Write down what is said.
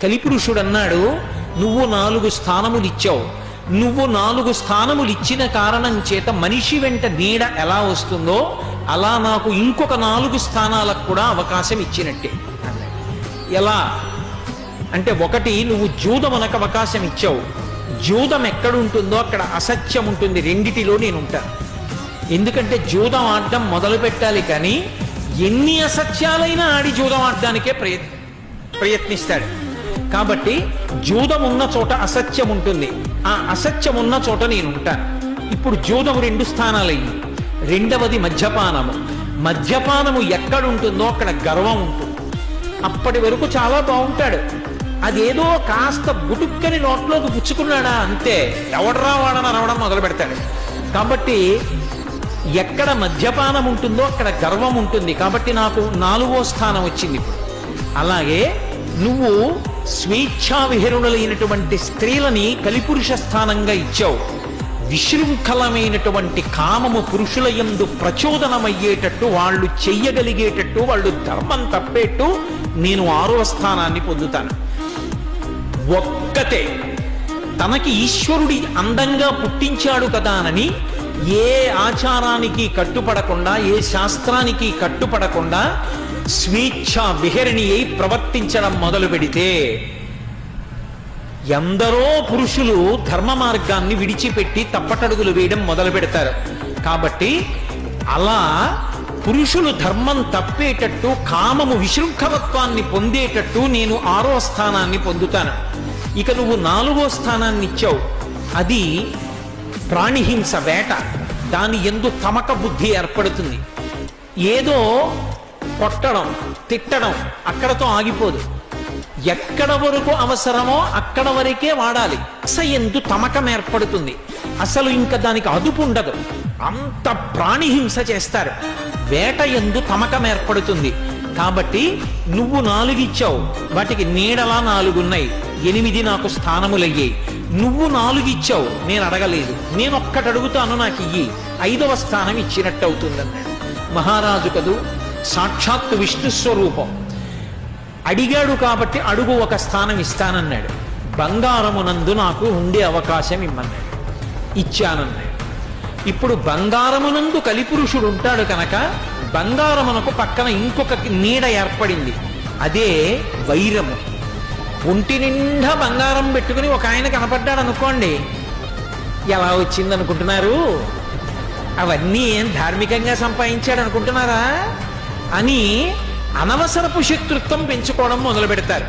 కలిపురుషుడు అన్నాడు, నువ్వు 4 స్థానములు ఇచ్చావు. నువ్వు 4 స్థానములు ఇచ్చిన కారణం చేత మనిషి వెంట నీడ ఎలా వస్తుందో అలా నాకు ఇంకొక 4 స్థానాలకు కూడా అవకాశం ఇచ్చినట్టే. ఎలా అంటే, ఒకటి, నువ్వు జూదమునకు అవకాశం ఇచ్చావు. జూదం ఎక్కడుంటుందో అక్కడ అసత్యం ఉంటుంది. రెండిటిలో నేను ఉంటాను. ఎందుకంటే జూదం ఆడడం మొదలు పెట్టాలి, కానీ ఎన్ని అసత్యాలైనా ఆడి జూదం ఆడడానికే ప్రయత్నిస్తాడు. కాబట్టి జూదం ఉన్న చోట అసత్యం ఉంటుంది. ఆ అసత్యం ఉన్న చోట నేను ఉంటాను. ఇప్పుడు జూదము 2 స్థానాలయ్యి. రెండవది మద్యపానము. మద్యపానము ఎక్కడుంటుందో అక్కడ గర్వం ఉంటుంది. అప్పటి వరకు చాలా బాగుంటాడు. అదేదో కాస్త గుటుక్కని నోట్లోకి పుచ్చుకున్నాడా అంతే, ఎవడరా వాడని అనవడం మొదలు పెడతాడు. కాబట్టి ఎక్కడ మద్యపానం ఉంటుందో అక్కడ గర్వం ఉంటుంది. కాబట్టి నాకు 4వ స్థానం వచ్చింది. ఇప్పుడు అలాగే నువ్వు స్వేచ్ఛా విహరుణులైనటువంటి స్త్రీలని కలిపురుష స్థానంగా ఇచ్చావు. విశృంఖలమైనటువంటి కామము పురుషుల యందు ప్రచోదనమయ్యేటట్టు, వాళ్ళు చెయ్యగలిగేటట్టు, వాళ్ళు ధర్మం తప్పేట్టు నేను 6వ స్థానాన్ని పొందుతాను. ఒక్కతే తనకి ఈశ్వరుడి అందంగా పుట్టించాడు కదా అని ఏ ఆచారానికి కట్టుపడకుండా, ఏ శాస్త్రానికి కట్టుపడకుండా స్వేచ్ఛ విహరిణి అయి ప్రవర్తించడం మొదలు పెడితే ఎందరో పురుషులు ధర్మ మార్గాన్ని విడిచిపెట్టి తప్పటడుగులు వేయడం మొదలు పెడతారు. కాబట్టి అలా పురుషులు ధర్మం తప్పేటట్టు, కామము విశృంఖలత్వాన్ని పొందేటట్టు నేను 6వ స్థానాన్ని పొందుతాను. ఇక నువ్వు 4వ స్థానాన్ని ఇచ్చావు. అది ప్రాణిహింస, వేట. దాని యందు తమక బుద్ధి ఏర్పడుతుంది. ఏదో కొట్టడం, తిట్టడం అక్కడతో ఆగిపోదు. ఎక్కడ వరకు అవసరమో అక్కడ వరకే వాడాలి. యందు తమకం ఏర్పడుతుంది. అసలు ఇంకా దానికి అదుపు ఉండదు. అంత ప్రాణిహింస చేస్తారు. వేట యందు తమకం ఏర్పడుతుంది. కాబట్టి నువ్వు 4 ఇచ్చావు, వాటికి నీడలా 4 ఉన్నాయి. 8 నాకు స్థానములయ్యాయి. నువ్వు 4 ఇచ్చావు, నేను అడగలేదు. నేను ఒక్కటి అడుగుతాను, నాకు ఇయ్యి. 5వ స్థానం ఇచ్చినట్టు అవుతుందన్నాడు. మహారాజు కదూ, సాక్షాత్తు విష్ణు స్వరూపం. అడిగాడు కాబట్టి అడుగు, ఒక స్థానం ఇస్తానన్నాడు. బంగారమునందు నాకు ఉండే అవకాశం ఇమ్మన్నాడు. ఇచ్చానన్నాడు. ఇప్పుడు బంగారమునందు కలిపురుషుడు ఉంటాడు కనుక బంగారమునకు పక్కన ఇంకొక నీడ ఏర్పడింది. అదే వైరము. ఒంటి నిండా బంగారం పెట్టుకుని ఒక ఆయన కనపడ్డాడు అనుకోండి, ఎలా వచ్చింది అనుకుంటున్నారు? అవన్నీ ఏం ధార్మికంగా సంపాదించాడు అనుకుంటున్నారా అని అనవసరపు శత్రుత్వం పెంచుకోవడం మొదలు పెడతారు.